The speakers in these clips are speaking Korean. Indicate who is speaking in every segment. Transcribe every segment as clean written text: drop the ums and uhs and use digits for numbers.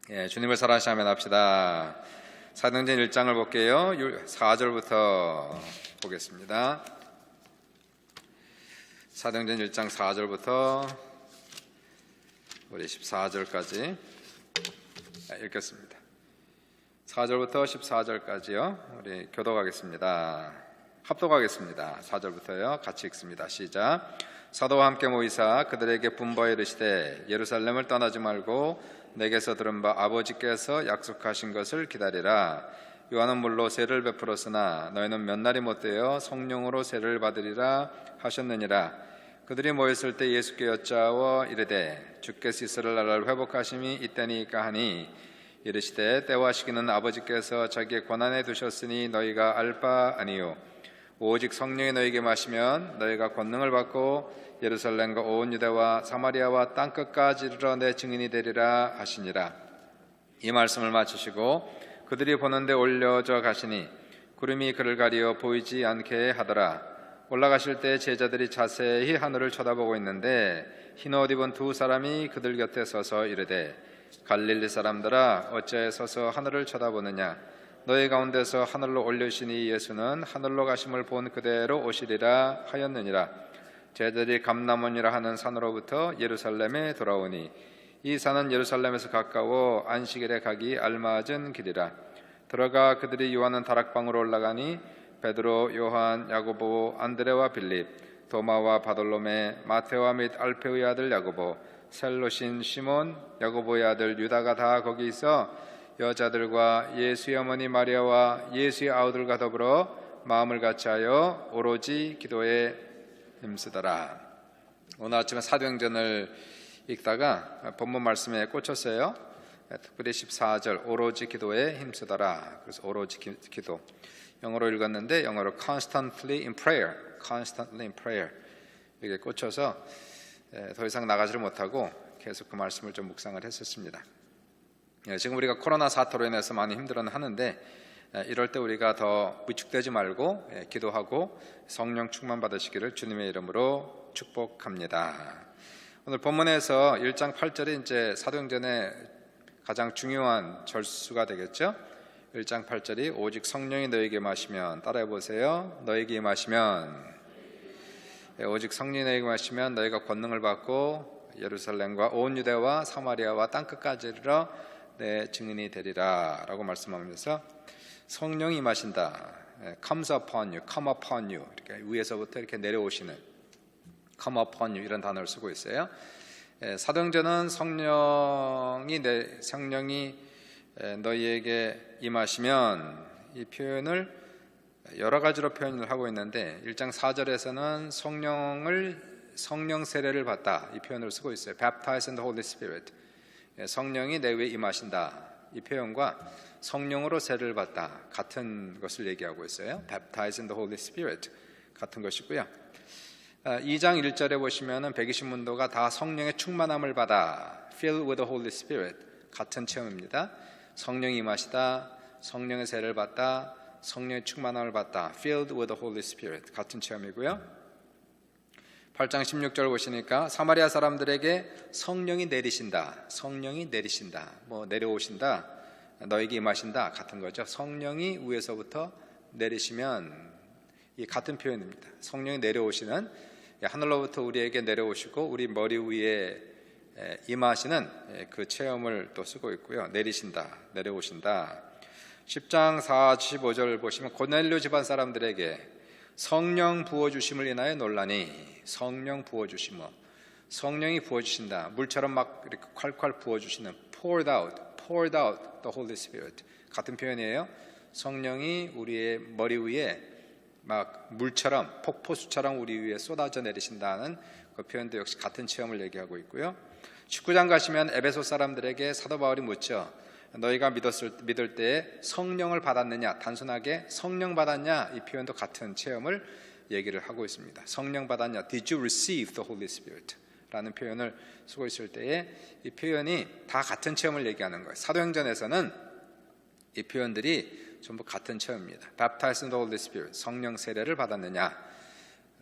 Speaker 1: 주님을 사랑하시면 합시다. 사도행전 1장을 볼게요. 4절부터 보겠습니다. 사도행전 1장 4절부터 우리 14절까지 읽겠습니다. 4절부터 14절까지요. 우리 교독하겠습니다. 합독하겠습니다. 4절부터요. 같이 읽습니다. 시작. 사도와 함께 모이사 그들에게 분부하여 이르시되 예루살렘을 떠나지 말고 내게서 들은 바 아버지께서 약속하신 것을 기다리라. 요한은 물로 세를 베풀었으나 너희는 몇 날이 못되어 성령으로 세를 받으리라 하셨느니라. 그들이 모였을 때 예수께 여짜워 이르되 주께서 이스라엘 나라를 회복하심이 이때니까 하니 이르시되 때와 시기는 아버지께서 자기의 권한에 두셨으니 너희가 알 바 아니요 오직 성령이 너희에게 마시면 너희가 권능을 받고 예루살렘과 온 유대와 사마리아와 땅끝까지 이르러 내 증인이 되리라 하시니라. 이 말씀을 마치시고 그들이 보는데 올려져 가시니 구름이 그를 가리어 보이지 않게 하더라. 올라가실 때 제자들이 자세히 하늘을 쳐다보고 있는데 흰 옷 입은 두 사람이 그들 곁에 서서 이르되 갈릴리 사람들아 어찌하여 서서 하늘을 쳐다보느냐. 너희 가운데서 하늘로 올리시니 예수는 하늘로 가심을 본 그대로 오시리라 하였느니라. 제자들이 감람원이라 하는 산으로부터 예루살렘에 돌아오니 이 산은 예루살렘에서 가까워 안식일에 가기 알맞은 길이라. 들어가 그들이 요하는 다락방으로 올라가니 베드로, 요한, 야고보, 안드레와 빌립, 도마와 바돌로메, 마테와 및 알페의 아들 야고보, 셀로신 시몬, 야고보의 아들 유다가 다 거기 있어 여자들과 예수의 어머니 마리아와 예수의 아우들과 더불어 마음을 같이하여 오로지 기도에 힘쓰더라. 오늘 아침에 사도행전을 읽다가 본문 말씀에 꽂혔어요. 특별히 14절 오로지 기도에 힘쓰더라. 그래서 오로지 기도 영어로 읽었는데 영어로 constantly in prayer, constantly in prayer 이게 꽂혀서 더 이상 나가지를 못하고 계속 그 말씀을 좀 묵상을 했었습니다. 지금 우리가 코로나 사태로 인해서 많이 힘들어는 하는데 이럴 때 우리가 더 위축되지 말고 기도하고 성령 충만 받으시기를 주님의 이름으로 축복합니다. 오늘 본문에서 1장 8절이 이제 사도행전의 가장 중요한 절수가 되겠죠. 1장 8절이 오직 성령이 너에게 마시면 따라해 보세요. 너에게 마시면 오직 성령이 너에게 마시면 너희가 권능을 받고 예루살렘과 온 유대와 사마리아와 땅끝까지 이르러 내 증인이 되리라 라고 말씀하면서 성령이 임하신다. comes upon you, come upon you 이렇게 위에서부터 이렇게 내려오시는 come upon you 이런 단어를 쓰고 있어요. 사도행전은 성령이 너희에게 임하시면 이 표현을 여러 가지로 표현을 하고 있는데 1장 4절에서는 성령 세례를 받다 이 표현을 쓰고 있어요. Baptized in the Holy Spirit 성령이 내 위에 임하신다 이 표현과 성령으로 세례를 받다 같은 것을 얘기하고 있어요. Baptized in the Holy Spirit 같은 것이고요. 2장 1절에 보시면은 120문도가 다 성령의 충만함을 받아 Filled with the Holy Spirit 같은 체험입니다. 성령이 임하시다, 성령의 세례를 받다, 성령의 충만함을 받다 Filled with the Holy Spirit 같은 체험이고요. 8장 16절 보시니까 사마리아 사람들에게 성령이 내리신다, 성령이 내리신다, 내려오신다, 너에게 임하신다 같은 거죠. 성령이 위에서부터 내리시면 이 같은 표현입니다. 성령이 내려오시는 하늘로부터 우리에게 내려오시고 우리 머리 위에 임하시는 그 체험을 또 쓰고 있고요. 내리신다, 내려오신다. 10장 45절 보시면 고넬료 집안 사람들에게 성령 부어주심을 인하여 놀라니 성령 부어주심어 성령이 부어주신다. 물처럼 막 이렇게 콸콸 부어주시는 poured out the Holy Spirit 같은 표현이에요. 성령이 우리의 머리 위에 막 물처럼 폭포수처럼 우리 위에 쏟아져 내리신다는 그 표현도 역시 같은 체험을 얘기하고 있고요. 19장 가시면 에베소 사람들에게 사도 바울이 묻죠. 너희가 믿을 때 성령을 받았느냐, 단순하게 성령 받았냐 이 표현도 같은 체험을 얘기를 하고 있습니다. 성령 받았냐, Did you receive the Holy Spirit? 라는 표현을 쓰고 있을 때에 이 표현이 다 같은 체험을 얘기하는 거예요. 사도행전에서는 이 표현들이 전부 같은 체험입니다. Baptized in the Holy Spirit, 성령 세례를 받았느냐,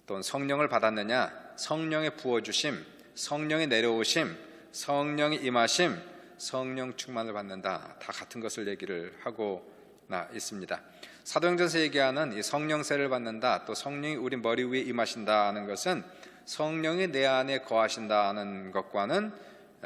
Speaker 1: 또는 성령을 받았느냐, 성령의 부어주심, 성령의 내려오심, 성령의 임하심, 성령 충만을 받는다. 다 같은 것을 얘기를 하고 있습니다. 사도행전에서 얘기하는 이 성령세를 받는다, 또 성령이 우리 머리 위에 임하신다는 것은 성령이 내 안에 거하신다는 것과는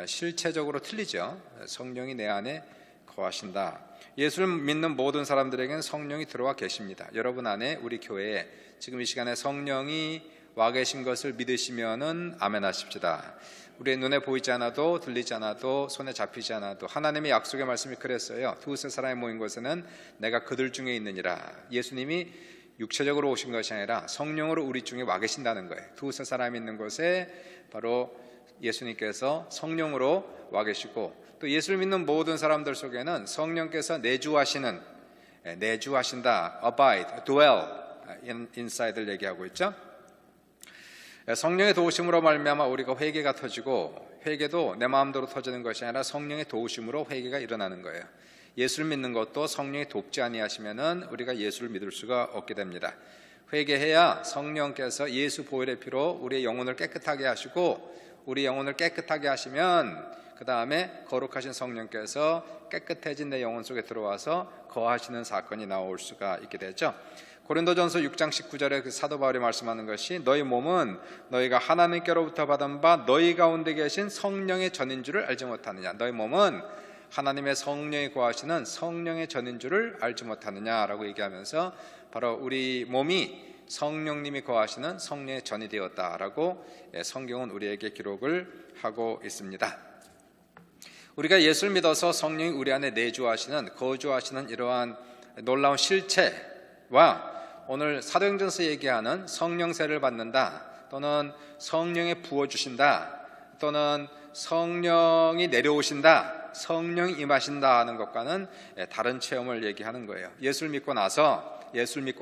Speaker 1: 실체적으로 틀리죠. 성령이 내 안에 거하신다. 예수를 믿는 모든 사람들에게는 성령이 들어와 계십니다. 여러분 안에, 우리 교회에 지금 이 시간에 성령이 와 계신 것을 믿으시면은 아멘 하십시다. 우리의 눈에 보이지 않아도, 들리지 않아도, 손에 잡히지 않아도 하나님의 약속의 말씀이 그랬어요. 두세 사람이 모인 곳에는 내가 그들 중에 있느니라. 예수님이 육체적으로 오신 것이 아니라 성령으로 우리 중에 와 계신다는 거예요. 두세 사람이 있는 곳에 바로 예수님께서 성령으로 와 계시고, 또 예수를 믿는 모든 사람들 속에는 성령께서 내주하신다, abide, dwell, inside를 얘기하고 있죠. 성령의 도우심으로 말미암아 우리가 회개가 터지고, 회개도 내 마음대로 터지는 것이 아니라 성령의 도우심으로 회개가 일어나는 거예요. 예수를 믿는 것도 성령이 돕지 아니하시면은 우리가 예수를 믿을 수가 없게 됩니다. 회개해야 성령께서 예수 보혈의 피로 우리의 영혼을 깨끗하게 하시고, 우리 영혼을 깨끗하게 하시면 그 다음에 거룩하신 성령께서 깨끗해진 내 영혼 속에 들어와서 거하시는 사건이 나올 수가 있게 되죠. 고린도전서 6장 19절에 그 사도 바울이 말씀하는 것이, 너희 몸은 너희가 하나님께로부터 받은 바 너희 가운데 계신 성령의 전인 줄을 알지 못하느냐. 너희 몸은 하나님의 성령이 거하시는 성령의 전인 줄을 알지 못하느냐라고 얘기하면서 바로 우리 몸이 성령님이 거하시는 성령의 전이 되었다라고 성경은 우리에게 기록을 하고 있습니다. 우리가 예수를 믿어서 성령이 우리 안에 내주하시는, 거주하시는 이러한 놀라운 실체와 오늘 사도행전에서 얘기하는 성령세를 받는다, 또는 성령이 부어주신다, 또는 성령이 내려오신다, 성령이 임하신다 하는 것과는 다른 체험을 얘기하는 거예요. 예수를 믿고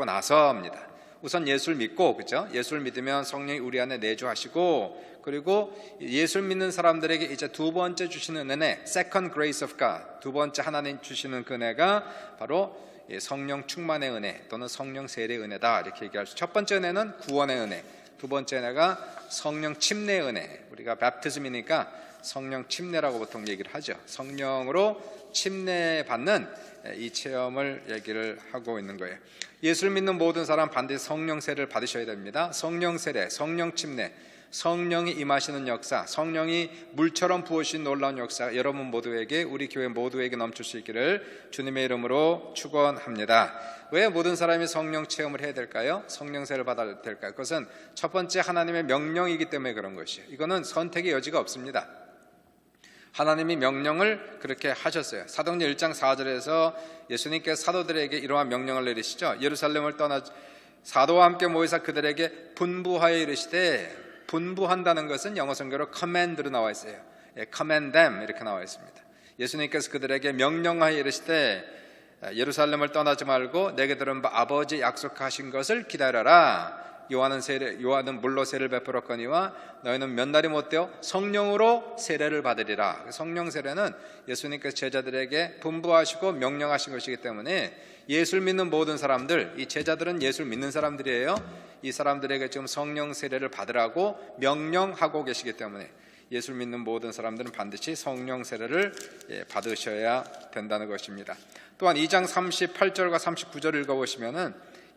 Speaker 1: 나서입니다. 우선 예수를 믿고, 그죠? 예수를 믿으면 성령이 우리 안에 내주하시고, 그리고 예수를 믿는 사람들에게 이제 두 번째 주시는 은혜, second grace of God, 두 번째 하나님 주시는 그 은혜가 바로 성령 충만의 은혜 또는 성령 세례의 은혜다, 이렇게 얘기할 수. 첫 번째 은혜는 구원의 은혜, 두 번째 은혜가 성령 침례의 은혜. 우리가 바프티즘이니까 성령 침례라고 보통 얘기를 하죠. 성령으로 침례받는 이 체험을 얘기를 하고 있는 거예요. 예수를 믿는 모든 사람 반드시 성령 세례를 받으셔야 됩니다. 성령 세례, 성령 침례, 성령이 임하시는 역사, 성령이 물처럼 부으신 놀라운 역사, 여러분 모두에게, 우리 교회 모두에게 넘칠 수 있기를 주님의 이름으로 축원합니다. 왜 모든 사람이 성령 체험을 해야 될까요? 성령 세례를 받아야 될까요? 그것은 첫 번째 하나님의 명령이기 때문에 그런 것이에요. 이거는 선택의 여지가 없습니다. 하나님이 명령을 그렇게 하셨어요. 사도행전 1장 4절에서 예수님께서 사도들에게 이러한 명령을 내리시죠. 예루살렘을 떠나 사도와 함께 모이사 그들에게 분부하여 이르시되, 분부한다는 것은 영어 성경으로 command로 나와 있어요. command them 이렇게 나와 있습니다. 예수님께서 그들에게 명령하여 이르시되, 예루살렘을 떠나지 말고 내게 들은 바 아버지 약속하신 것을 기다려라. 요한은 물로 세례를 베풀었거니와 너희는 몇 날이 못되어 성령으로 세례를 받으리라. 성령 세례는 예수님께서 제자들에게 분부하시고 명령하신 것이기 때문에 예수를 믿는 모든 사람들, 이 제자들은 예수를 믿는 사람들이에요. 이 사람들에게 지금 성령 세례를 받으라고 명령하고 계시기 때문에 예수를 믿는 모든 사람들은 반드시 성령 세례를 받으셔야 된다는 것입니다. 또한 2장 38절과 39절을 읽어보시면은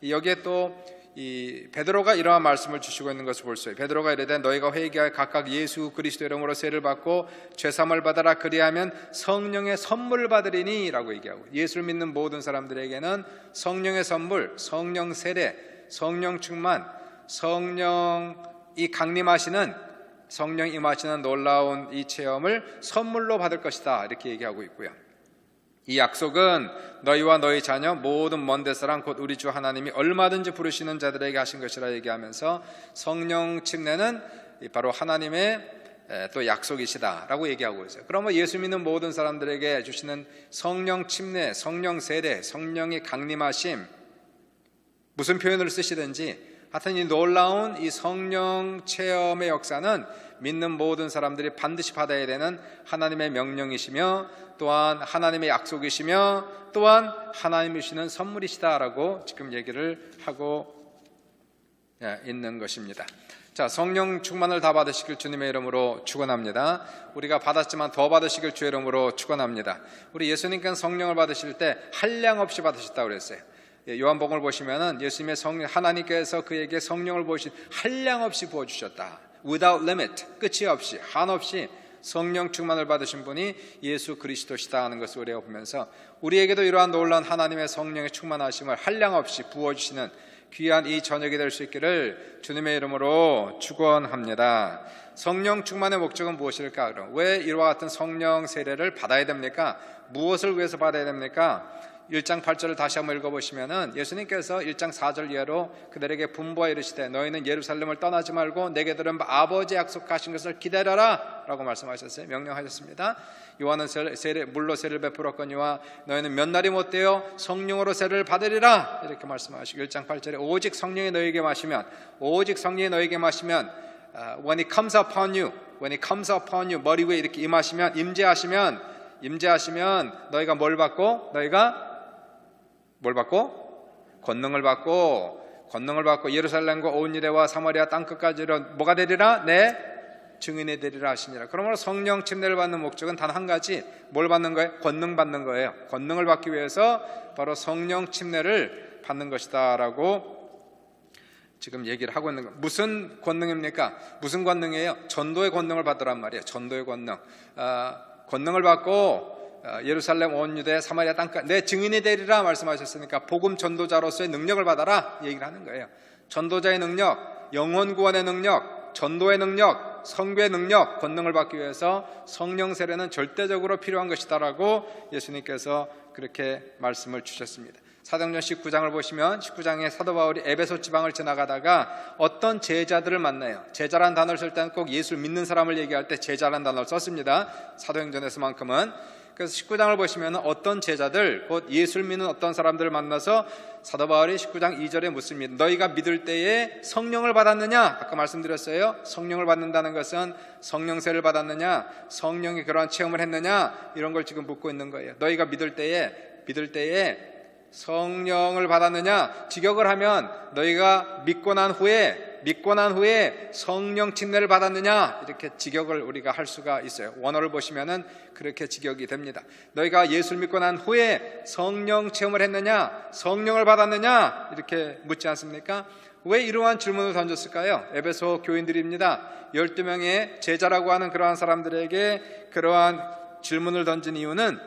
Speaker 1: 여기에 또 이 베드로가 이러한 말씀을 주시고 있는 것을 볼 수 있어요. 베드로가 이르되 너희가 회개하여 각각 예수 그리스도 이름으로 세례를 받고 죄사함을 받아라. 그리하면 성령의 선물을 받으리니 라고 얘기하고, 예수를 믿는 모든 사람들에게는 성령의 선물, 성령 세례, 성령 충만, 성령이 강림하시는, 성령 임하시는 놀라운 이 체험을 선물로 받을 것이다, 이렇게 얘기하고 있고요. 이 약속은 너희와 너희 자녀 모든 먼 데사람 곧 우리 주 하나님이 얼마든지 부르시는 자들에게 하신 것이라 얘기하면서 성령 침례는 바로 하나님의 또 약속이시다라고 얘기하고 있어요. 그러면 예수 믿는 모든 사람들에게 주시는 성령 침례, 성령 세례, 성령의 강림하심, 무슨 표현을 쓰시든지 하여튼 이 놀라운 이 성령 체험의 역사는 믿는 모든 사람들이 반드시 받아야 되는 하나님의 명령이시며, 또한 하나님의 약속이시며, 또한 하나님이 주시는 선물이시다라고 지금 얘기를 하고 있는 것입니다. 자, 성령 충만을 다 받으시길 주님의 이름으로 축원합니다. 우리가 받았지만 더 받으시길 주의 이름으로 축원합니다. 우리 예수님께서 성령을 받으실 때 한량 없이 받으셨다고 그랬어요. 요한복음을 보시면은 예수님의 성령, 하나님께서 그에게 성령을 부으신 한량 없이 부어주셨다. Without limit, 끝이 없이, 한없이 성령 충만을 받으신 분이 예수 그리스도시다 하는 것을 우리가 보면서 우리에게도 이러한 놀라운 하나님의 성령의 충만하심을 한량 없이 부어주시는 귀한 이 저녁이 될 수 있기를 주님의 이름으로 축원합니다. 성령 충만의 목적은 무엇일까? 그럼 왜 이와 같은 성령 세례를 받아야 됩니까? 무엇을 위해서 받아야 됩니까? 1장 8절을 다시 한번 읽어보시면은 예수님께서 1장 4절 이하로 그들에게 분부하여 이르시되 너희는 예루살렘을 떠나지 말고 내게 들은 아버지 약속하신 것을 기다려라 라고 말씀하셨어요. 명령하셨습니다. 요한은 물로 세례를 베풀었거니와 너희는 몇 날이 못되어 성령으로 세례를 받으리라 이렇게 말씀하시고 1장 8절에 오직 성령이 너희에게 마시면 when it comes upon you 머리 위에 이렇게 임하시면 임재하시면 너희가 뭘 받고 권능을 받고 예루살렘과 온 유대와 사마리아 땅끝까지 뭐가 되리라? 내 증인이 되리라 하시니라. 그러므로 성령 침례를 받는 목적은 단 한 가지, 뭘 받는 거예요? 권능 받는 거예요. 권능을 받기 위해서 바로 성령 침례를 받는 것이다 라고 지금 얘기를 하고 있는 거예요. 무슨 권능입니까? 무슨 권능이에요? 전도의 권능을 받으란 말이에요. 전도의 권능. 권능을 받고 예루살렘 온 유대 사마리아 땅까지 내 증인이 되리라 말씀하셨으니까 복음 전도자로서의 능력을 받아라 얘기를 하는 거예요. 전도자의 능력, 영혼 구원의 능력, 전도의 능력, 선교의 능력, 권능을 받기 위해서 성령 세례는 절대적으로 필요한 것이다라고 예수님께서 그렇게 말씀을 주셨습니다. 사도행전 19장을 보시면 19장에 사도 바울이 에베소 지방을 지나가다가 어떤 제자들을 만나요. 제자란 단어를 쓸 때는 꼭 예수를 믿는 사람을 얘기할 때 제자란 단어를 썼습니다. 사도행전에서만큼은. 그래서 19장을 보시면 어떤 제자들, 곧 예수를 믿는 어떤 사람들을 만나서 사도 바울이 19장 2절에 묻습니다. 너희가 믿을 때에 성령을 받았느냐? 아까 말씀드렸어요. 성령을 받는다는 것은 성령세를 받았느냐? 성령이 그러한 체험을 했느냐? 이런 걸 지금 묻고 있는 거예요. 너희가 믿을 때에 성령을 받았느냐? 직역을 하면 너희가 믿고 난 후에 성령 침례를 받았느냐? 이렇게 직역을 우리가 할 수가 있어요. 원어를 보시면은 그렇게 직역이 됩니다. 너희가 예수를 믿고 난 후에 성령 체험을 했느냐? 성령을 받았느냐? 이렇게 묻지 않습니까? 왜 이러한 질문을 던졌을까요? 에베소 교인들입니다. 12명의 제자라고 하는 그러한 사람들에게 그러한 질문을 던진 이유는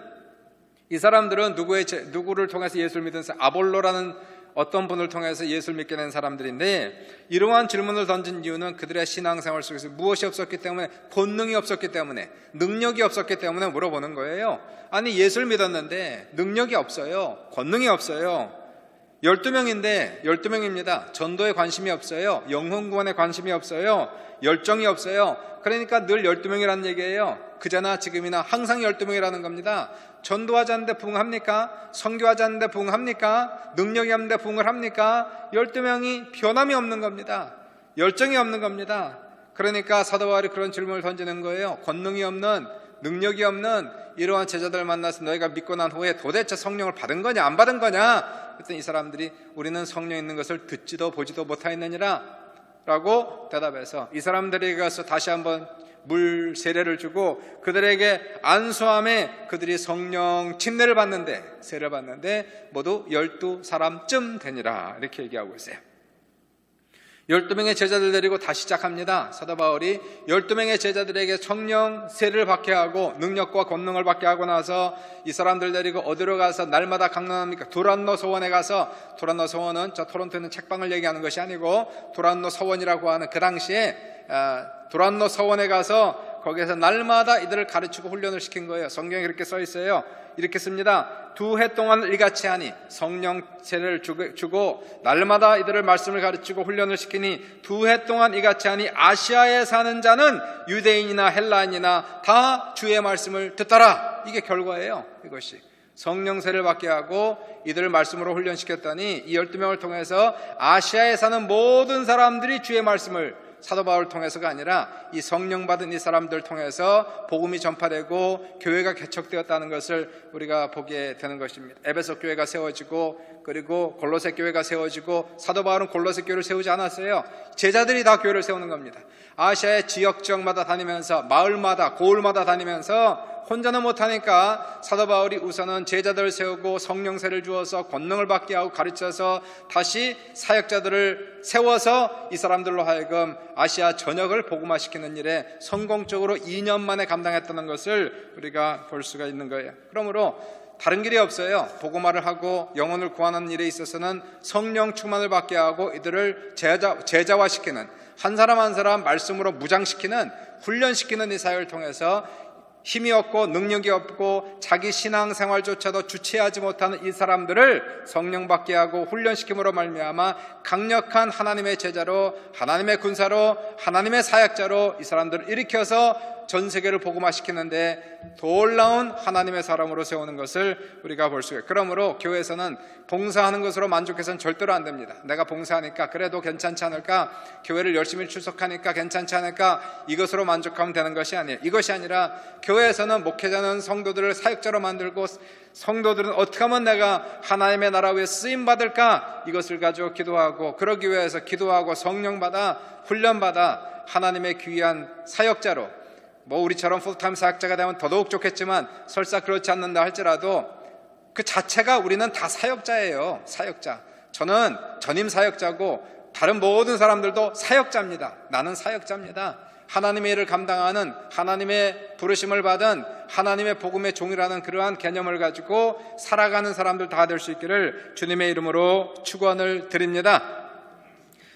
Speaker 1: 이 사람들은 누구를 통해서 예수를 믿은 사람, 아볼로라는 어떤 분을 통해서 예수를 믿게 된 사람들인데 이러한 질문을 던진 이유는 그들의 신앙생활 속에서 무엇이 없었기 때문에, 본능이 없었기 때문에, 능력이 없었기 때문에 물어보는 거예요. 아니 예수를 믿었는데 능력이 없어요. 권능이 없어요. 12명입니다. 전도에 관심이 없어요. 영혼 구원에 관심이 없어요. 열정이 없어요. 그러니까 늘 12명이라는 얘기예요. 그제나 지금이나 항상 12명이라는 겁니다. 전도하지 않는데 부응합니까? 선교하지 않는데 부응합니까? 능력이 없는데 부응을 합니까? 12명이 변함이 없는 겁니다. 열정이 없는 겁니다. 그러니까 사도 바울이 그런 질문을 던지는 거예요. 권능이 없는, 능력이 없는 이러한 제자들을 만나서 너희가 믿고 난 후에 도대체 성령을 받은 거냐 안 받은 거냐? 그랬더니 이 사람들이 우리는 성령 있는 것을 듣지도 보지도 못하였느니라 라고 대답해서 이 사람들에게 가서 다시 한번 물 세례를 주고 그들에게 안수함에 그들이 성령 침례를 받는데, 세례를 받는데 모두 12사람쯤 되니라 이렇게 얘기하고 있어요. 12명의 제자들 데리고 다시 시작합니다. 사도 바울이 12명의 제자들에게 성령 세례를 받게 하고 능력과 권능을 받게 하고 나서 이 사람들 데리고 어디로 가서 날마다 강론합니까? 두란노 서원에 가서, 두란노 서원은 저 토론토에 있는 책방을 얘기하는 것이 아니고 두란노 서원이라고 하는 그 당시에 두란노 서원에 가서 거기에서 날마다 이들을 가르치고 훈련을 시킨 거예요. 성경에 그렇게 써 있어요. 이렇게 씁니다. 2해 동안 일같이 하니, 성령 세례를 주고 날마다 이들을 말씀을 가르치고 훈련을 시키니 2해 동안 이같이 하니 아시아에 사는 자는 유대인이나 헬라인이나 다 주의 말씀을 듣더라. 이게 결과예요. 이것이 성령 세례를 받게 하고 이들을 말씀으로 훈련시켰더니 이 12명을 통해서 아시아에 사는 모든 사람들이 주의 말씀을, 사도 바울을 통해서가 아니라 이 성령 받은 이 사람들 통해서 복음이 전파되고 교회가 개척되었다는 것을 우리가 보게 되는 것입니다. 에베소 교회가 세워지고 그리고 골로새 교회가 세워지고 사도 바울은 골로새 교회를 세우지 않았어요. 제자들이 다 교회를 세우는 겁니다. 아시아의 지역마다 다니면서 마을마다 고을마다 다니면서 혼자는 못하니까 사도 바울이 우선은 제자들을 세우고 성령세를 주어서 권능을 받게 하고 가르쳐서 다시 사역자들을 세워서 이 사람들로 하여금 아시아 전역을 복음화시키는 일에 성공적으로 2년 만에 감당했다는 것을 우리가 볼 수가 있는 거예요. 그러므로 다른 길이 없어요. 복음화를 하고 영혼을 구하는 일에 있어서는 성령 충만을 받게 하고 이들을 제자화시키는, 한 사람 한 사람 말씀으로 무장시키는, 훈련시키는 이 사역을 통해서 힘이 없고 능력이 없고 자기 신앙생활조차도 주체하지 못하는 이 사람들을 성령 받게 하고 훈련시킴으로 말미암아 강력한 하나님의 제자로, 하나님의 군사로, 하나님의 사역자로 이 사람들을 일으켜서 전 세계를 복음화시키는데 놀라운 하나님의 사람으로 세우는 것을 우리가 볼 수 있어요. 그러므로 교회에서는 봉사하는 것으로 만족해서는 절대로 안 됩니다. 내가 봉사하니까 그래도 괜찮지 않을까, 교회를 열심히 출석하니까 괜찮지 않을까, 이것으로 만족하면 되는 것이 아니에요. 이것이 아니라 교회에서는 목회자는 성도들을 사역자로 만들고 성도들은 어떻게 하면 내가 하나님의 나라 위에 쓰임받을까, 이것을 가지고 기도하고, 그러기 위해서 기도하고 성령받아 훈련받아 하나님의 귀한 사역자로, 우리처럼 풀타임 사역자가 되면 더더욱 좋겠지만 설사 그렇지 않는다 할지라도 그 자체가 우리는 다 사역자예요. 사역자. 저는 전임 사역자고 다른 모든 사람들도 사역자입니다. 나는 사역자입니다. 하나님의 일을 감당하는, 하나님의 부르심을 받은 하나님의 복음의 종이라는 그러한 개념을 가지고 살아가는 사람들 다 될 수 있기를 주님의 이름으로 축원을 드립니다.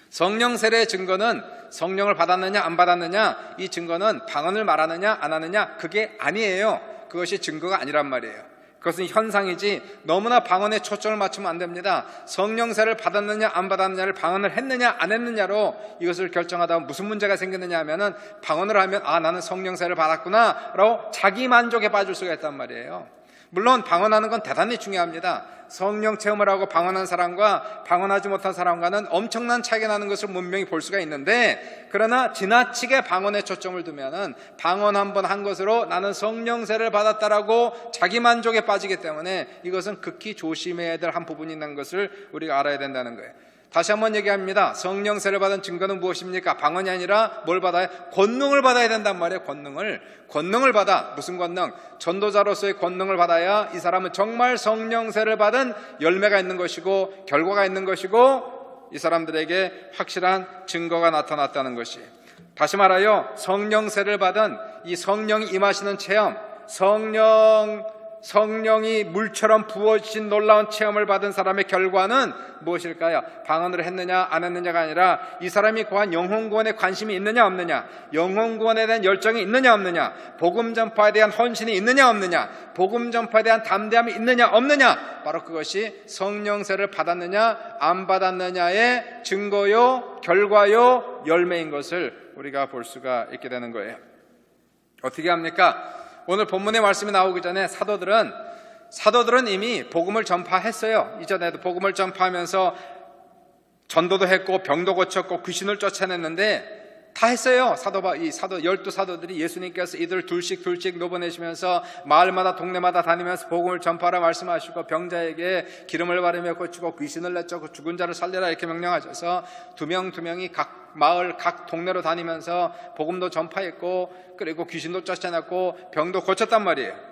Speaker 1: 성령 세례의 증거는 성령을 받았느냐 안 받았느냐, 이 증거는 방언을 말하느냐 안 하느냐, 그게 아니에요. 그것이 증거가 아니란 말이에요. 그것은 현상이지 너무나 방언에 초점을 맞추면 안 됩니다. 성령 세례를 받았느냐 안 받았느냐를 방언을 했느냐 안 했느냐로 이것을 결정하다 무슨 문제가 생겼느냐 하면은, 방언을 하면 나는 성령 세례를 받았구나 라고 자기 만족에 빠질 수가 있단 말이에요. 물론 방언하는 건 대단히 중요합니다. 성령 체험을 하고 방언한 사람과 방언하지 못한 사람과는 엄청난 차이가 나는 것을 분명히 볼 수가 있는데, 그러나 지나치게 방언에 초점을 두면은 방언 한 번 한 것으로 나는 성령세를 받았다라고 자기 만족에 빠지기 때문에 이것은 극히 조심해야 될 한 부분이 있는 것을 우리가 알아야 된다는 거예요. 다시 한번 얘기합니다. 성령세를 받은 증거는 무엇입니까? 방언이 아니라 뭘 받아야? 권능을 받아야 된단 말이에요. 권능을 받아. 무슨 권능? 전도자로서의 권능을 받아야 이 사람은 정말 성령세를 받은 열매가 있는 것이고 결과가 있는 것이고 이 사람들에게 확실한 증거가 나타났다는 것이. 다시 말하여 성령세를 받은 이 성령이 임하시는 체험, 성령이 물처럼 부어진 놀라운 체험을 받은 사람의 결과는 무엇일까요? 방언을 했느냐 안 했느냐가 아니라 이 사람이 구한 영혼 구원에 관심이 있느냐 없느냐, 영혼 구원에 대한 열정이 있느냐 없느냐, 복음 전파에 대한 헌신이 있느냐 없느냐, 복음 전파에 대한 담대함이 있느냐 없느냐, 바로 그것이 성령세를 받았느냐 안 받았느냐의 증거요, 결과요, 열매인 것을 우리가 볼 수가 있게 되는 거예요. 어떻게 합니까? 오늘 본문의 말씀이 나오기 전에 사도들은 이미 복음을 전파했어요. 이전에도 복음을 전파하면서 전도도 했고 병도 고쳤고 귀신을 쫓아냈는데 다 했어요. 열두 사도들이 예수님께서 이들 둘씩 노보내시면서 마을마다 동네마다 다니면서 복음을 전파하라 말씀하시고 병자에게 기름을 바르며 고치고 귀신을 내쫓고 죽은 자를 살리라 이렇게 명령하셔서 두 명이 각 마을 각 동네로 다니면서 복음도 전파했고 그리고 귀신도 쫓아냈고 병도 고쳤단 말이에요.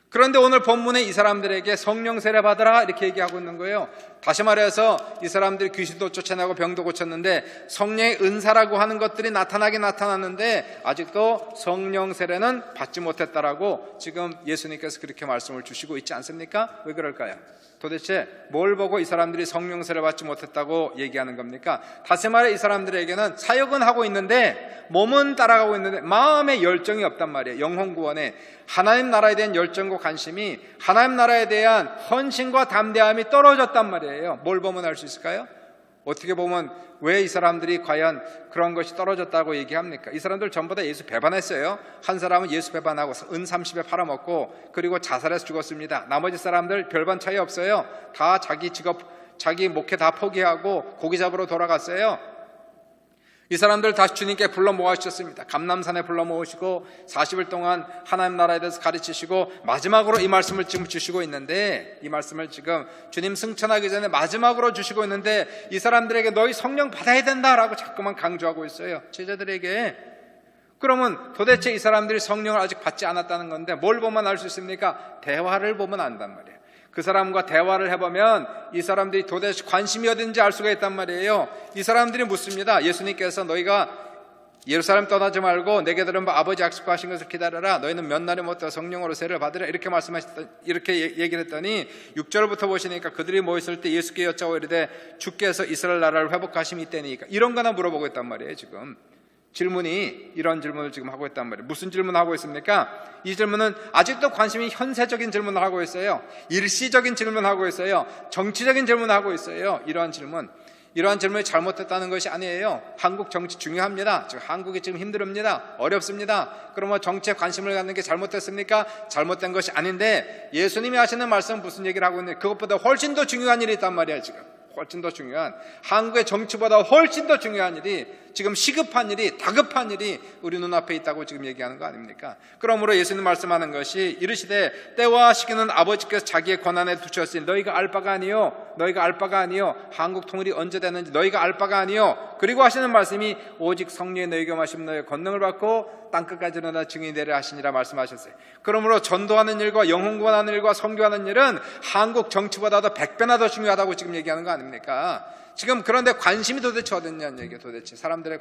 Speaker 1: 그런데 오늘 본문에 이 사람들에게 성령 세례 받으라 이렇게 얘기하고 있는 거예요. 다시 말해서 이 사람들이 귀신도 쫓아내고 병도 고쳤는데 성령의 은사라고 하는 것들이 나타났는데 아직도 성령 세례는 받지 못했다라고 지금 예수님께서 그렇게 말씀을 주시고 있지 않습니까? 왜 그럴까요? 도대체 뭘 보고 이 사람들이 성령 세례 받지 못했다고 얘기하는 겁니까? 다시 말해 이 사람들에게는 사역은 하고 있는데 몸은 따라가고 있는데 마음의 열정이 없단 말이에요. 영혼 구원에 하나님 나라에 대한 열정과 관심이, 하나님 나라에 대한 헌신과 담대함이 떨어졌단 말이에요. 뭘 보면 알 수 있을까요? 어떻게 보면 왜 이 사람들이 과연 그런 것이 떨어졌다고 얘기합니까? 이 사람들 전부 다 예수 배반했어요. 한 사람은 예수 배반하고 은 30에 팔아먹고 그리고 자살해서 죽었습니다. 나머지 사람들 별반 차이 없어요. 다 자기 직업, 자기 목회 다 포기하고 고기 잡으러 돌아갔어요. 이 사람들 다시 주님께 불러 모아주셨습니다. 감람산에 불러 모으시고 40일 동안 하나님 나라에 대해서 가르치시고 마지막으로 이 말씀을 지금 주시고 있는데, 이 말씀을 지금 주님 승천하기 전에 마지막으로 주시고 있는데, 이 사람들에게 너희 성령 받아야 된다라고 자꾸만 강조하고 있어요, 제자들에게. 그러면 도대체 이 사람들이 성령을 아직 받지 않았다는 건데 뭘 보면 알 수 있습니까? 대화를 보면 안단 말이에요. 그 사람과 대화를 해보면 이 사람들이 도대체 관심이 어딘지 알 수가 있단 말이에요. 이 사람들이 묻습니다. 예수님께서 너희가 예루살렘 떠나지 말고 내게 들은 바 아버지 약속하신 것을 기다려라. 너희는 몇 날이 못해 성령으로 세례를 받으라. 이렇게 얘기를 했더니 6절부터 보시니까 그들이 모였을 때 예수께 여짜오 이르되 주께서 이스라엘 나라를 회복하심이 있다니까. 이런 거나 물어보고 있단 말이에요. 지금 질문이 이런 질문을 지금 하고 있단 말이에요. 무슨 질문을 하고 있습니까? 이 질문은 아직도 관심이 현세적인 질문을 하고 있어요. 일시적인 질문을 하고 있어요. 정치적인 질문을 하고 있어요. 이러한 질문이 잘못됐다는 것이 아니에요. 한국 정치 중요합니다. 지금 한국이 지금 힘듭니다. 어렵습니다. 그러면 정치에 관심을 갖는 게 잘못됐습니까? 잘못된 것이 아닌데, 예수님이 하시는 말씀은 무슨 얘기를 하고 있는데, 그것보다 훨씬 더 중요한 일이 있단 말이에요. 지금 훨씬 더 중요한, 한국의 정치보다 훨씬 더 중요한 일이, 지금 시급한 일이, 다급한 일이 우리 눈앞에 있다고 지금 얘기하는 거 아닙니까? 그러므로 예수님 말씀하는 것이 이르시되 때와 시기는 아버지께서 자기의 권한에 두셨으니 너희가 알 바가 아니요 한국 통일이 언제 되는지 너희가 알 바가 아니요. 그리고 하시는 말씀이 오직 성령의 너희가 마시면 너희 권능을 받고 땅끝까지 일어나 증인이 되리라 하시니라 말씀하셨어요. 그러므로 전도하는 일과 영혼 구원하는 일과 선교하는 일은 한국 정치보다도 100배나 더 중요하다고 지금 얘기하는 거 아닙니까? 지금 그런데 관심이 도대체 어딨냐는 얘기예요. 도대체 사람들의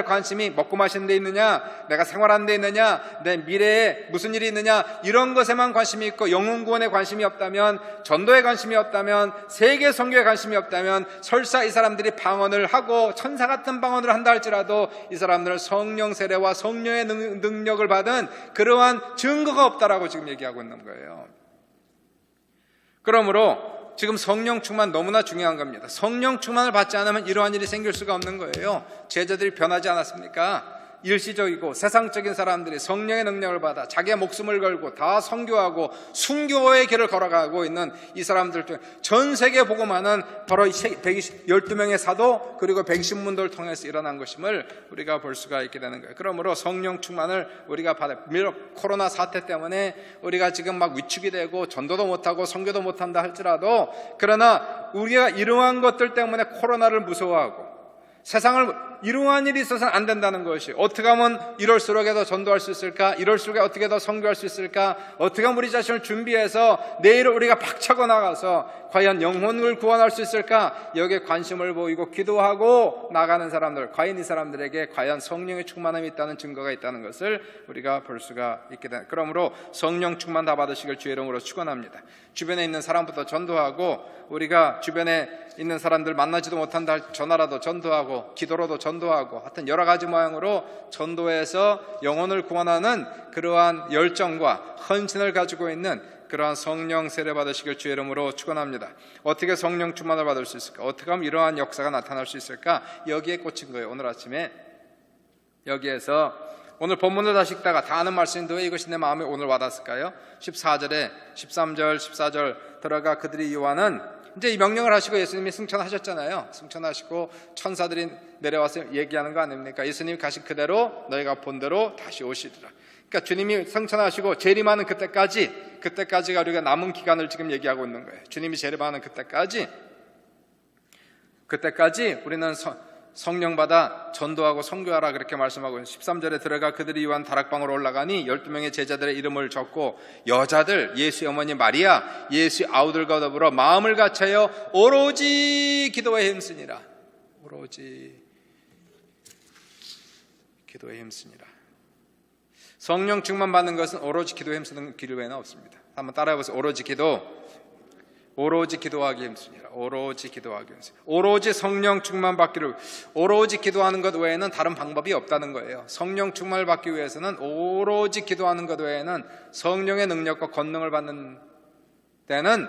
Speaker 1: 관심이 먹고 마시는 데 있느냐, 내가 생활하는 데 있느냐, 내 미래에 무슨 일이 있느냐, 이런 것에만 관심이 있고 영혼 구원에 관심이 없다면, 전도에 관심이 없다면, 세계 선교에 관심이 없다면 설사 이 사람들이 방언을 하고 천사 같은 방언을 한다 할지라도 이 사람들은 성령 세례와 성령의 능력을 받은 그러한 증거가 없다라고 지금 얘기하고 있는 거예요. 그러므로 지금 성령 충만 너무나 중요한 겁니다. 성령 충만을 받지 않으면 이러한 일이 생길 수가 없는 거예요. 제자들이 변하지 않았습니까? 일시적이고 세상적인 사람들이 성령의 능력을 받아 자기의 목숨을 걸고 다 선교하고 순교의 길을 걸어가고 있는 이 사람들 중에 전 세계 복음화는 바로 12명의 사도 그리고 백신문도를 통해서 일어난 것임을 우리가 볼 수가 있게 되는 거예요. 그러므로 성령 충만을 우리가 받아, 비록 코로나 사태 때문에 우리가 지금 막 위축이 되고 전도도 못하고 선교도 못한다 할지라도, 그러나 우리가 이러한 것들 때문에 코로나를 무서워하고 세상을 이러한 일이 있어서는 안 된다는 것이, 어떻게 하면 이럴수록 더 전도할 수 있을까? 이럴수록 어떻게 더 선교할 수 있을까? 어떻게 하면 우리 자신을 준비해서 내일을 우리가 박차고 나가서 과연 영혼을 구원할 수 있을까? 여기에 관심을 보이고 기도하고 나가는 사람들, 과연 이 사람들에게 과연 성령의 충만함이 있다는 증거가 있다는 것을 우리가 볼 수가 있게 됩니다. 그러므로 성령 충만 다 받으시길 주의 이름으로 축원합니다. 주변에 있는 사람부터 전도하고, 우리가 주변에 있는 사람들 만나지도 못한다 전화라도 전도하고 기도로도 전도하고, 하여튼 여러 가지 모양으로 전도해서 영혼을 구원하는 그러한 열정과 헌신을 가지고 있는 그러한 성령 세례 받으시길 주의 이름으로 축원합니다. 어떻게 성령 충만을 받을 수 있을까? 어떻게 하면 이러한 역사가 나타날 수 있을까? 여기에 꽂힌 거예요. 오늘 아침에 여기에서 오늘 본문을 다시 읽다가 다 아는 말씀인데 왜 이것이 내 마음에 오늘 와닿았을까요? 14절에 13절 14절 들어가 그들이 요한은 이제 이 명령을 하시고 예수님이 승천하셨잖아요. 승천하시고 천사들이 내려와서 얘기하는 거 아닙니까? 예수님이 가신 그대로 너희가 본 대로 다시 오시리라. 그러니까 주님이 승천하시고 재림하는 그때까지가 우리가 남은 기간을 지금 얘기하고 있는 거예요. 주님이 재림하는 그때까지 우리는 성령 받아 전도하고 선교하라 그렇게 말씀하고 13절에 들어가 그들이 요한 다락방으로 올라가니 12명의 제자들의 이름을 적고 여자들 예수의 어머니 마리아 예수의 아우들과 더불어 마음을 같이하여 오로지 기도에 힘쓰니라. 오로지 기도에 힘쓰니라. 성령 충만 받는 것은 오로지 기도에 힘쓰는 길 외에는 없습니다. 한번 따라해보세요. 오로지 기도하기 힘쓰니라. 오로지 기도하기 힘쓰니라. 오로지 성령 충만 받기를, 오로지 기도하는 것 외에는 다른 방법이 없다는 거예요. 성령 충만을 받기 위해서는 오로지 기도하는 것 외에는, 성령의 능력과 권능을 받는 때는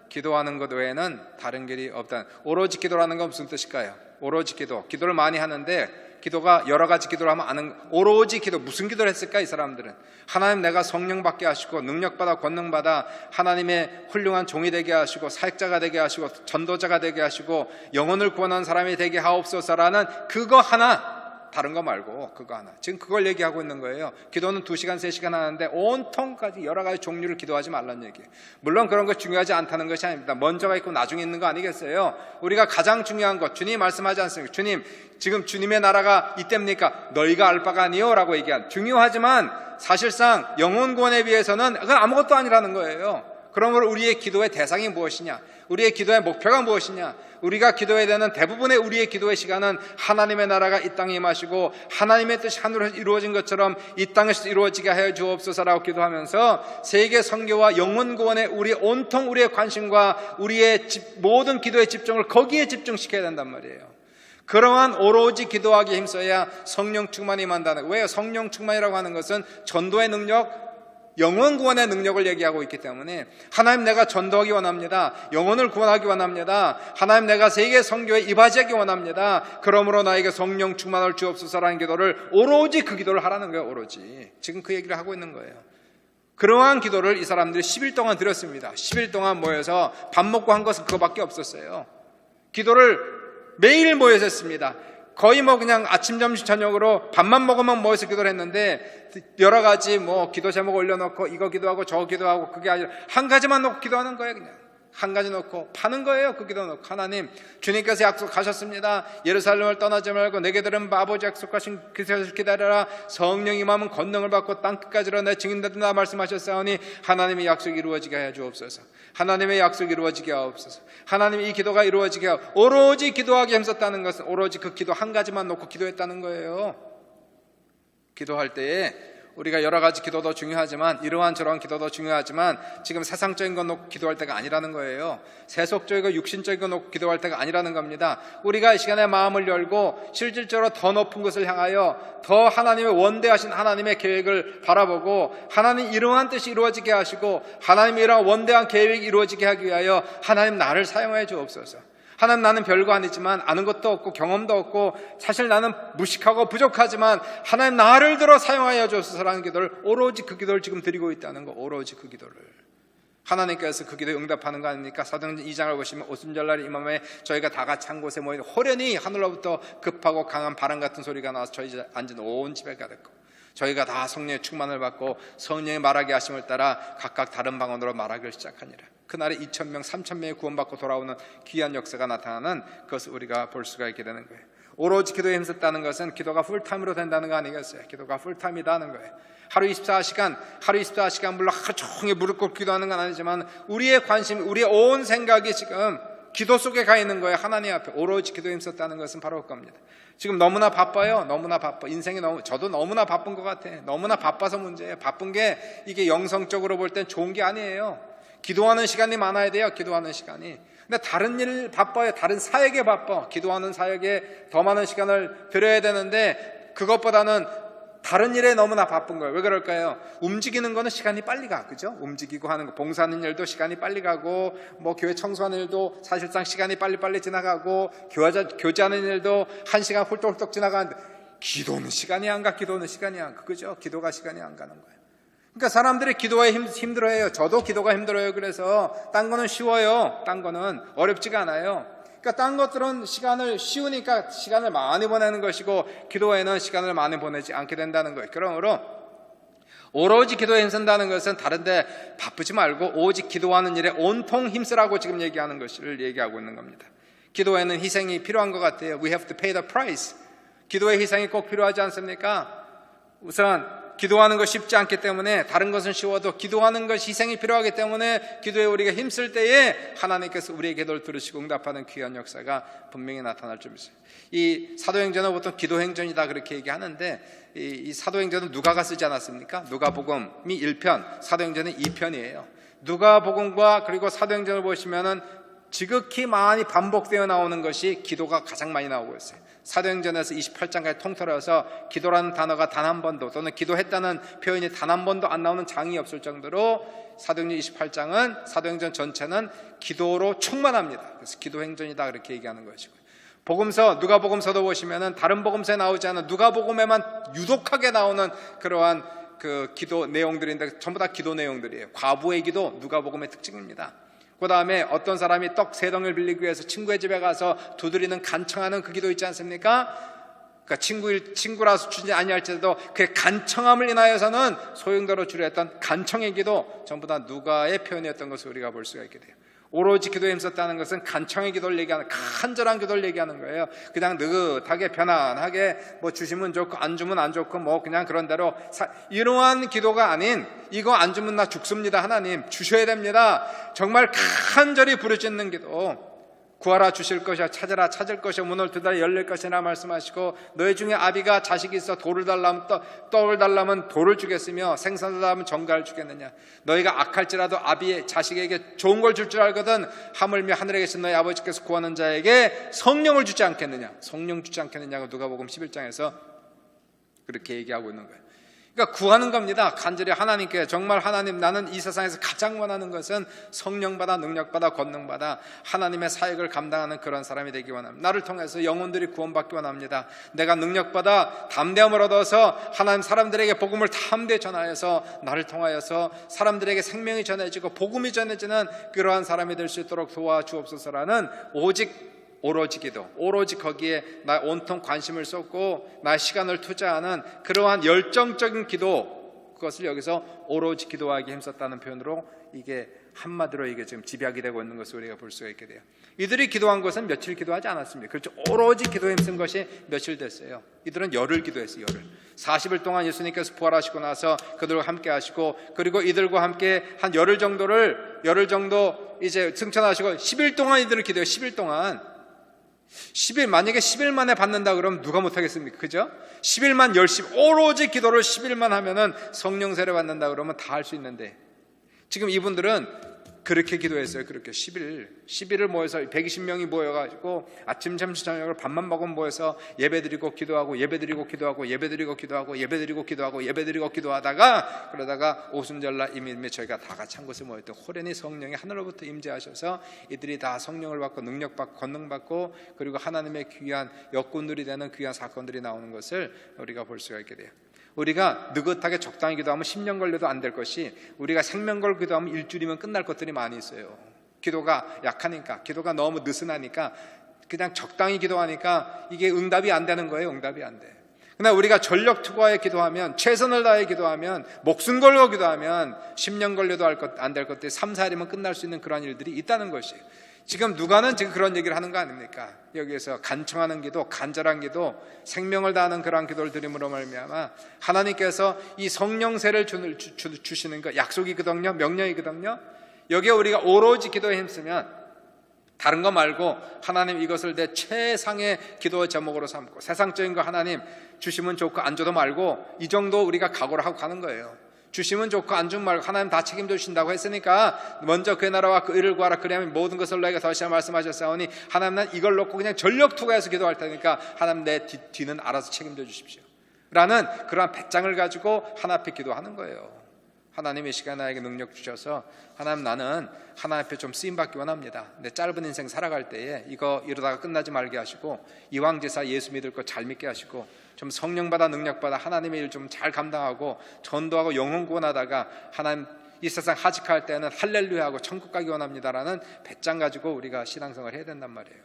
Speaker 1: 기도하는 것 외에는 다른 길이 없다는. 오로지 기도라는 건 무슨 뜻일까요? 오로지 기도를 많이 하는데 기도가 여러 가지 기도를 하면 아는, 오로지 기도, 무슨 기도를 했을까 이 사람들은? 하나님 내가 성령 받게 하시고 능력받아 권능받아 하나님의 훌륭한 종이 되게 하시고 사역자가 되게 하시고 전도자가 되게 하시고 영혼을 구원하는 사람이 되게 하옵소서라는 그거 하나, 다른 거 말고 그거 하나. 지금 그걸 얘기하고 있는 거예요. 기도는 2시간 3시간 하는데 온통까지 여러 가지 종류를 기도하지 말라는 얘기예요. 물론 그런 거 중요하지 않다는 것이 아닙니다. 먼저가 있고 나중에 있는 거 아니겠어요? 우리가 가장 중요한 것, 주님이 말씀하지 않습니까? 주님, 지금 주님의 나라가 이때입니까? 너희가 알 바가 아니요 라고 얘기한, 중요하지만 사실상 영혼 구원에 비해서는 그건 아무것도 아니라는 거예요. 그러므로 우리의 기도의 대상이 무엇이냐? 우리의 기도의 목표가 무엇이냐? 우리가 기도해야 되는 대부분의 우리의 기도의 시간은 하나님의 나라가 이 땅에 임하시고 하나님의 뜻이 하늘에서 이루어진 것처럼 이 땅에서 이루어지게 하여 주옵소서라고 기도하면서 세계 선교와 영혼 구원에 우리 온통 우리의 관심과 우리의 모든 기도의 집중을 거기에 집중시켜야 된단 말이에요. 그러한 오로지 기도하기 힘써야 성령 충만이 임한다는 거예요. 왜요? 성령 충만이라고 하는 것은 전도의 능력, 영혼 구원의 능력을 얘기하고 있기 때문에 하나님 내가 전도하기 원합니다. 영혼을 구원하기 원합니다. 하나님 내가 세계 선교에 이바지하기 원합니다. 그러므로 나에게 성령 충만을 주옵소서라는 기도를 오로지 그 기도를 하라는 거예요. 오로지 지금 그 얘기를 하고 있는 거예요. 그러한 기도를 이 사람들이 10일 동안 드렸습니다. 10일 동안 모여서 밥 먹고 한 것은 그거밖에 없었어요. 기도를 매일 모여서 했습니다. 거의 그냥 아침, 점심, 저녁으로 밥만 먹으면 모여서 기도를 했는데 여러 가지 기도 제목 올려놓고 이거 기도하고 저거 기도하고 그게 아니라 한 가지만 놓고 기도하는 거예요. 그냥 한 가지 놓고 파는 거예요. 그 기도 놓고 하나님 주님께서 약속하셨습니다. 예루살렘을 떠나지 말고 내게 들은 아버지 약속하신 그것을 기다려라. 성령 임하면 권능을 받고 땅끝까지로 내 증인되다 말씀하셨사오니 하나님의 약속이 이루어지게 하여 주옵소서. 하나님의 약속이 이루어지게 하옵소서. 하나님 이 기도가 이루어지게 하옵소서. 오로지 기도하기 힘썼다는 것은 오로지 그 기도 한 가지만 놓고 기도했다는 거예요. 기도할 때에 우리가 여러 가지 기도도 중요하지만 이러한 저러한 기도도 중요하지만 지금 세상적인 거 놓고 기도할 때가 아니라는 거예요. 세속적이고 육신적인 거 놓고 기도할 때가 아니라는 겁니다. 우리가 이 시간에 마음을 열고 실질적으로 더 높은 것을 향하여 더 하나님의 원대하신 하나님의 계획을 바라보고 하나님 이러한 뜻이 이루어지게 하시고 하나님의 이러한 원대한 계획이 이루어지게 하기 위하여 하나님 나를 사용해 주옵소서. 하나님 나는 별거 아니지만 아는 것도 없고 경험도 없고 사실 나는 무식하고 부족하지만 하나님 나를 들어 사용하여 주옵소서라는 기도를 오로지 그 기도를 지금 드리고 있다는 거. 오로지 그 기도를 하나님께서 그 기도에 응답하는 거 아닙니까? 사도행전 2장을 보시면 오순절날 이 밤에 저희가 다 같이 한 곳에 모이는 호련히 하늘로부터 급하고 강한 바람 같은 소리가 나와서 저희 앉은 온 집에 가득고 저희가 다 성령의 충만을 받고 성령의 말하게 하심을 따라 각각 다른 방언으로 말하기를 시작하니라. 그날에 2,000명, 3,000명이 구원받고 돌아오는 귀한 역사가 나타나는 그것을 우리가 볼 수가 있게 되는 거예요. 오로지 기도에 힘썼다는 것은 기도가 풀타임으로 된다는 거 아니겠어요? 기도가 풀타임이라는 거예요. 하루 24시간 물론 하루 종일 무릎 꿇고 기도하는 건 아니지만 우리의 관심, 우리의 온 생각이 지금 기도 속에 가 있는 거예요. 하나님 앞에 오로지 기도에 힘썼다는 것은 바로 그겁니다. 지금 너무나 바빠요. 너무나 바빠. 인생이 저도 너무나 바쁜 것 같아. 너무나 바빠서 문제예요. 바쁜 게 이게 영성적으로 볼 땐 좋은 게 아니에요. 기도하는 시간이 많아야 돼요. 기도하는 시간이. 근데 다른 일 바빠요. 다른 사역에 바빠. 기도하는 사역에 더 많은 시간을 들여야 되는데 그것보다는 다른 일에 너무나 바쁜 거예요. 왜 그럴까요? 움직이는 거는 시간이 빨리 가. 그죠? 움직이고 하는 거. 봉사하는 일도 시간이 빨리 가고 교회 청소하는 일도 사실상 시간이 빨리빨리 지나가고 교제하는 일도 1시간 훌떡훌떡 지나가는데 기도는 시간이 안 가. 기도는 시간이 안 가. 그죠? 기도가 시간이 안 가는 거예요. 그러니까 사람들이 기도에 힘들어해요. 저도 기도가 힘들어요. 그래서 딴 거는 쉬워요. 딴 거는 어렵지가 않아요. 그러니까 딴 것들은 쉬우니까 시간을 많이 보내는 것이고 기도에는 시간을 많이 보내지 않게 된다는 거예요. 그러므로 오로지 기도에 힘쓴다는 것은 다른데 바쁘지 말고 오직 기도하는 일에 온통 힘쓰라고 지금 얘기하는 것을 얘기하고 있는 겁니다. 기도에는 희생이 필요한 것 같아요. We have to pay the price. 기도의 희생이 꼭 필요하지 않습니까? 우선 기도하는 것이 쉽지 않기 때문에 다른 것은 쉬워도 기도하는 것이 희생이 필요하기 때문에 기도에 우리가 힘쓸 때에 하나님께서 우리의 기도를 들으시고 응답하는 귀한 역사가 분명히 나타날 줄 믿습니다. 이 사도행전은 보통 기도행전이다 그렇게 얘기하는데 이 사도행전은 누가가 쓰지 않았습니까? 누가복음이 1편, 사도행전은 2편이에요. 누가복음과 그리고 사도행전을 보시면은 지극히 많이 반복되어 나오는 것이 기도가 가장 많이 나오고 있어요. 사도행전에서 28장까지 통틀어서 기도라는 단어가 단 한 번도 또는 기도했다는 표현이 단 한 번도 안 나오는 장이 없을 정도로 사도행전 28장은 사도행전 전체는 기도로 충만합니다. 그래서 기도행전이다 그렇게 얘기하는 것이고요. 복음서, 누가복음서도 보시면은 다른 복음서에 나오지 않은 누가복음에만 유독하게 나오는 그러한 그 기도 내용들인데 전부 다 기도 내용들이에요. 과부의 기도, 누가복음의 특징입니다. 그 다음에 어떤 사람이 떡 3덩이를 빌리기 위해서 친구의 집에 가서 두드리는 간청하는 그 기도 있지 않습니까? 그러니까 친구라서 주지 아니할지라도 그의 간청함을 인하여서는 소용돌이로 주려 했던 간청의 기도, 전부 다 누가의 표현이었던 것을 우리가 볼 수가 있게 돼요. 오로지 기도에 힘썼다는 것은 간청의 기도를 얘기하는, 간절한 기도를 얘기하는 거예요. 그냥 느긋하게 편안하게 뭐 주시면 좋고 안 주면 안 좋고 뭐 그냥 그런 대로 이러한 기도가 아닌, 이거 안 주면 나 죽습니다, 하나님 주셔야 됩니다, 정말 간절히 부르짖는 기도. 구하라 주실 것이야, 찾으라 찾을 것이야, 문을 두드려 열릴 것이라 말씀하시고, 너희 중에 아비가 자식이 있어 돌을 달라면 떡을 달라면 돌을 주겠으며 생선을 달라면 정갈을 주겠느냐. 너희가 악할지라도 아비의 자식에게 좋은 걸 줄 알거든 하물며 하늘에 계신 너희 아버지께서 구하는 자에게 성령을 주지 않겠느냐. 성령 주지 않겠느냐고 누가복음 11장에서 그렇게 얘기하고 있는 거예요. 그러니까 구하는 겁니다. 간절히 하나님께, 정말 하나님, 나는 이 세상에서 가장 원하는 것은 성령받아 능력받아 권능받아 하나님의 사역을 감당하는 그런 사람이 되기 원합니다. 나를 통해서 영혼들이 구원받기 원합니다. 내가 능력받아 담대함을 얻어서 하나님 사람들에게 복음을 담대히 전하여서 나를 통하여서 사람들에게 생명이 전해지고 복음이 전해지는 그러한 사람이 될 수 있도록 도와주옵소서라는 오로지 기도, 오로지 거기에 나 온통 관심을 쏟고 나의 시간을 투자하는 그러한 열정적인 기도, 그것을 여기서 오로지 기도하기 힘썼다는 표현으로 이게 한마디로 이게 지금 집약이 되고 있는 것을 우리가 볼 수가 있게 돼요. 이들이 기도한 것은 며칠 기도하지 않았습니다. 그렇죠. 오로지 기도에 힘쓴 것이 며칠 됐어요. 이들은 열흘 기도했어요. 열흘. 40일 동안 예수님께서 부활하시고 나서 그들과 함께 하시고, 그리고 이들과 함께 한 열흘 정도 이제 승천하시고 10일 동안 이들을 기도해요. 10일 동안. 10일, 만약에 10일 만에 받는다 그러면 누가 못하겠습니까? 그죠? 10일만 열심히 오로지 기도를 10일만 하면은 성령 세례 받는다 그러면 다 할 수 있는데, 지금 이분들은 그렇게 기도했어요. 그렇게 10일을 모여서 120명이 모여가지고 아침, 점심, 저녁을 밥만 먹으면 모여서 예배드리고 기도하고 예배드리고 기도하고 예배드리고 기도하고 예배드리고 기도하고 예배드리고 기도하다가, 그러다가 오순절날 이미 저희가 다 같이 한 곳에 모였던 호련히 성령이 하늘로부터 임재하셔서 이들이 다 성령을 받고 능력받고 권능받고, 그리고 하나님의 귀한 역군들이 되는 귀한 사건들이 나오는 것을 우리가 볼 수가 있게 돼요. 우리가 느긋하게 적당히 기도하면 10년 걸려도 안 될 것이, 우리가 생명 걸고 기도하면 일주일이면 끝날 것들이 많이 있어요. 기도가 약하니까, 기도가 너무 느슨하니까, 그냥 적당히 기도하니까 이게 응답이 안 되는 거예요. 응답이 안 돼. 그러나 우리가 전력 투과해 기도하면, 최선을 다해 기도하면, 목숨 걸고 기도하면 10년 걸려도 안 될 것들이 3, 4일이면 끝날 수 있는 그런 일들이 있다는 것이에요. 지금 누가는 지금 그런 얘기를 하는 거 아닙니까? 여기에서 간청하는 기도, 간절한 기도, 생명을 다하는 그러한 기도를 드림으로 말미암아 하나님께서 이 성령세를 주시는 거, 약속이거든요, 명령이거든요. 여기에 우리가 오로지 기도에 힘쓰면, 다른 거 말고 하나님 이것을 내 최상의 기도의 제목으로 삼고, 세상적인 거 하나님 주시면 좋고 안 줘도 말고, 이 정도 우리가 각오를 하고 가는 거예요. 주시면 좋고 안 주면 말고 하나님 다 책임져 주신다고 했으니까 먼저 그의 나라와 그 의를 구하라, 그리하면 모든 것을 너희가 더시아 말씀하셨사오니 하나님, 난 이걸 놓고 그냥 전력 투과해서 기도할 테니까 하나님 내 뒤는 알아서 책임져 주십시오 라는 그러한 배짱을 가지고 하나님 앞에 기도하는 거예요. 하나님의 시간 나에게 능력 주셔서, 하나님, 나는 하나님 앞에 좀 쓰임받기 원합니다. 내 짧은 인생 살아갈 때에 이거 이러다가 끝나지 말게 하시고, 이왕제사 예수 믿을 거 잘 믿게 하시고, 좀 성령받아 능력받아 하나님의 일 좀 잘 감당하고 전도하고 영혼 구원하다가 하나님 이 세상 하직할 때는 할렐루야하고 천국 가기 원합니다라는 배짱 가지고 우리가 신앙생활을 해야 된단 말이에요.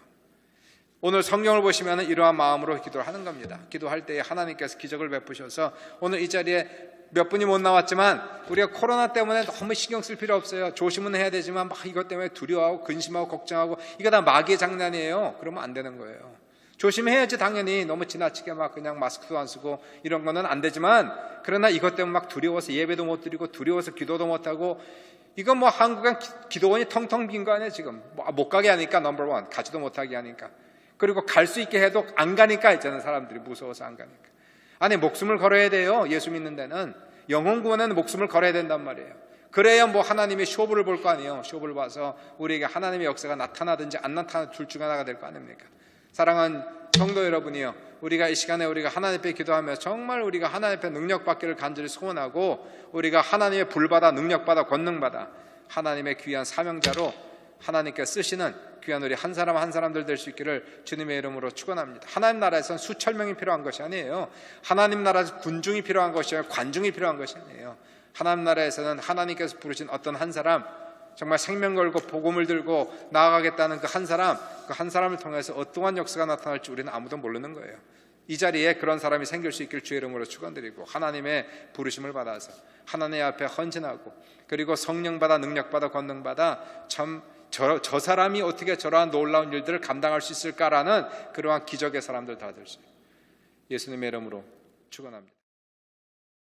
Speaker 1: 오늘 성경을 보시면 이러한 마음으로 기도를 하는 겁니다. 기도할 때에 하나님께서 기적을 베푸셔서, 오늘 이 자리에 몇 분이 못 나왔지만 우리가 코로나 때문에 너무 신경 쓸 필요 없어요. 조심은 해야 되지만 막 이것 때문에 두려워하고 근심하고 걱정하고, 이거 다 마귀의 장난이에요. 그러면 안 되는 거예요. 조심해야지. 당연히 너무 지나치게 막 그냥 마스크도 안 쓰고 이런 거는 안 되지만, 그러나 이것 때문에 막 두려워서 예배도 못 드리고 두려워서 기도도 못 하고, 이건 뭐 한국은 기도원이 텅텅 빈 거 아니에요. 지금 못 가게 하니까, 넘버 원 가지도 못하게 하니까, 그리고 갈 수 있게 해도 안 가니까 있잖아요. 사람들이 무서워서 안 가니까. 아니, 목숨을 걸어야 돼요. 예수 믿는 데는 영혼 구원에는 목숨을 걸어야 된단 말이에요. 그래야 뭐 하나님의 쇼부를 볼 거 아니에요. 쇼부를 봐서 우리에게 하나님의 역사가 나타나든지 안 나타나 둘 중 하나가 될 거 아닙니까? 사랑하는 성도 여러분이요, 우리가 이 시간에 우리가 하나님 앞에 기도하며 정말 우리가 하나님 앞에 능력받기를 간절히 소원하고, 우리가 하나님의 불받아 능력받아 권능받아 하나님의 귀한 사명자로 하나님께 쓰시는 귀한 우리 한 사람 한 사람들 될 수 있기를 주님의 이름으로 축원합니다. 하나님 나라에서는 수천 명이 필요한 것이 아니에요. 하나님 나라에서 군중이 필요한 것이 아니라 관중이 필요한 것이 아니에요. 하나님 나라에서는 하나님께서 부르신 어떤 한 사람, 정말 생명 걸고 복음을 들고 나아가겠다는 그 한 사람, 그 한 사람을 통해서 어떠한 역사가 나타날지 우리는 아무도 모르는 거예요. 이 자리에 그런 사람이 생길 수 있길 주의 이름으로 축원드리고, 하나님의 부르심을 받아서 하나님 앞에 헌신하고, 그리고 성령 받아 능력 받아 권능 받아 참 저 사람이 어떻게 저러한 놀라운 일들을 감당할 수 있을까라는 그러한 기적의 사람들 다 될 수 있어요. 예수님의 이름으로 축원합니다.